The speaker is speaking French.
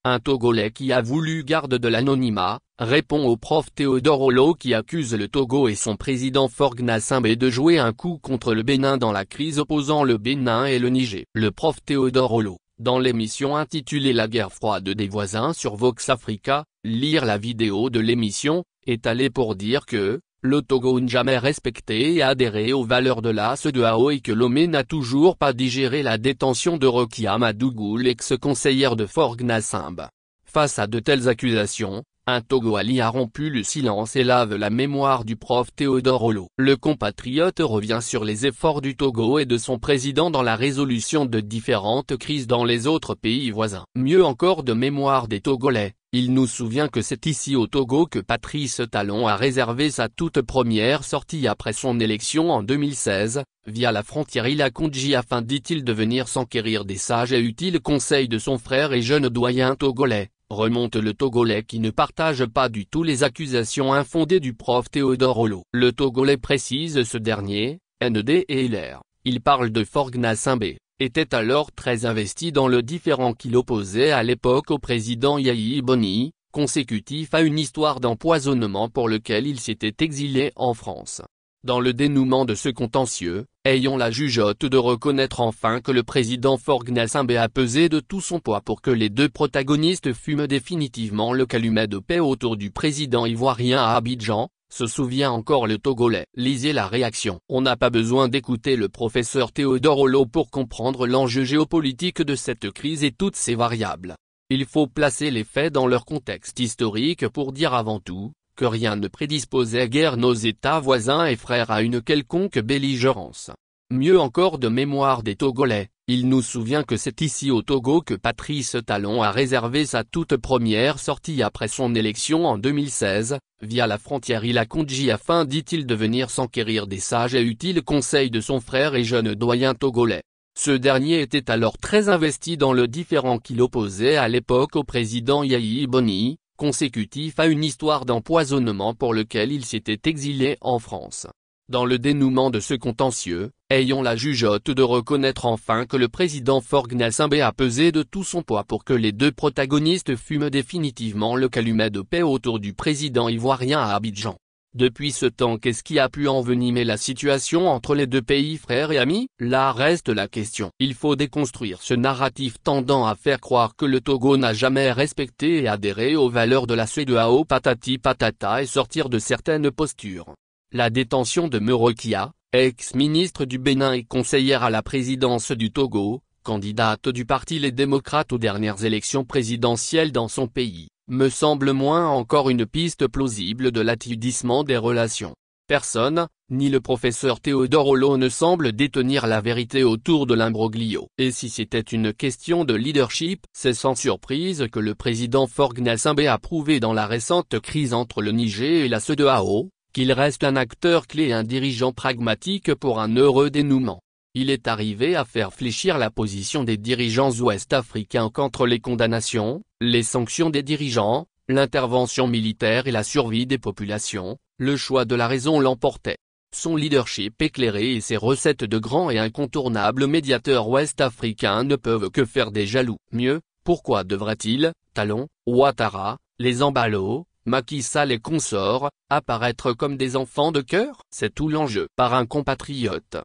un Togolais qui a voulu garde de l'anonymat, répond au prof Théodore Olo qui accuse le Togo et son président Faure Gnassingbé de jouer un coup contre le Bénin dans la crise opposant le Bénin et le Niger. Le prof Théodore Olo, dans l'émission intitulée La guerre froide des voisins sur Vox Africa, lire la vidéo de l'émission, est allé pour dire que le Togo n'a jamais respecté et adhéré aux valeurs de la CEDEAO et que Lomé n'a toujours pas digéré la détention de Rokia Madougou, l'ex-conseillère de Faure Gnassingbé. Face à de telles accusations, un Togoali a rompu le silence et lave la mémoire du prof Théodore Olo. Le compatriote revient sur les efforts du Togo et de son président dans la résolution de différentes crises dans les autres pays voisins. Mieux encore de mémoire des Togolais, il nous souvient que c'est ici au Togo que Patrice Talon a réservé sa toute première sortie après son élection en 2016, via la frontière Ila-Kondji afin dit-il de venir s'enquérir des sages et utiles conseils de son frère et jeune doyen togolais. Remonte le Togolais qui ne partage pas du tout les accusations infondées du prof Théodore Olo. Le Togolais précise ce dernier, ND et LR, il parle de Faure Gnassingbé, était alors très investi dans le différend qu'il opposait à l'époque au président Yayi Boni, consécutif à une histoire d'empoisonnement pour lequel il s'était exilé en France. Dans le dénouement de ce contentieux, ayons la jugeote de reconnaître enfin que le président Faure Gnassingbé a pesé de tout son poids pour que les deux protagonistes fument définitivement le calumet de paix autour du président ivoirien à Abidjan, se souvient encore le Togolais. Lisez la réaction. On n'a pas besoin d'écouter le professeur Théodore Olo pour comprendre l'enjeu géopolitique de cette crise et toutes ses variables. Il faut placer les faits dans leur contexte historique pour dire avant tout que rien ne prédisposait guère nos États voisins et frères à une quelconque belligérance. Mieux encore de mémoire des Togolais, il nous souvient que c'est ici au Togo que Patrice Talon a réservé sa toute première sortie après son élection en 2016, via la frontière Ila-Kondji afin dit-il de venir s'enquérir des sages et utiles conseils de son frère et jeune doyen togolais. Ce dernier était alors très investi dans le différend qu'il opposait à l'époque au président Yayi Boni, consécutif à une histoire d'empoisonnement pour lequel il s'était exilé en France. Dans le dénouement de ce contentieux, ayons la jugeote de reconnaître enfin que le président Faure Gnassingbé a pesé de tout son poids pour que les deux protagonistes fument définitivement le calumet de paix autour du président ivoirien à Abidjan. Depuis ce temps, qu'est-ce qui a pu envenimer la situation entre les deux pays frères et amis? Là reste la question. Il faut déconstruire ce narratif tendant à faire croire que le Togo n'a jamais respecté et adhéré aux valeurs de la CEDEAO patati patata et sortir de certaines postures. La détention de Rokia, ex-ministre du Bénin et conseillère à la présidence du Togo, candidate du parti Les Démocrates aux dernières élections présidentielles dans son pays, me semble moins encore une piste plausible de l'attendrissement des relations. Personne, ni le professeur Théodore Olo ne semble détenir la vérité autour de l'imbroglio. Et si c'était une question de leadership, c'est sans surprise que le président Faure Gnassingbé a prouvé dans la récente crise entre le Niger et la CEDEAO, qu'il reste un acteur clé et un dirigeant pragmatique pour un heureux dénouement. Il est arrivé à faire fléchir la position des dirigeants ouest-africains contre les condamnations, les sanctions des dirigeants, l'intervention militaire et la survie des populations. Le choix de la raison l'emportait. Son leadership éclairé et ses recettes de grands et incontournables médiateurs ouest-africains ne peuvent que faire des jaloux. Mieux, pourquoi devrait-il, Talon, Ouattara, les Embalo, Macky Sall et consorts, apparaître comme des enfants de cœur? C'est tout l'enjeu. Par un compatriote.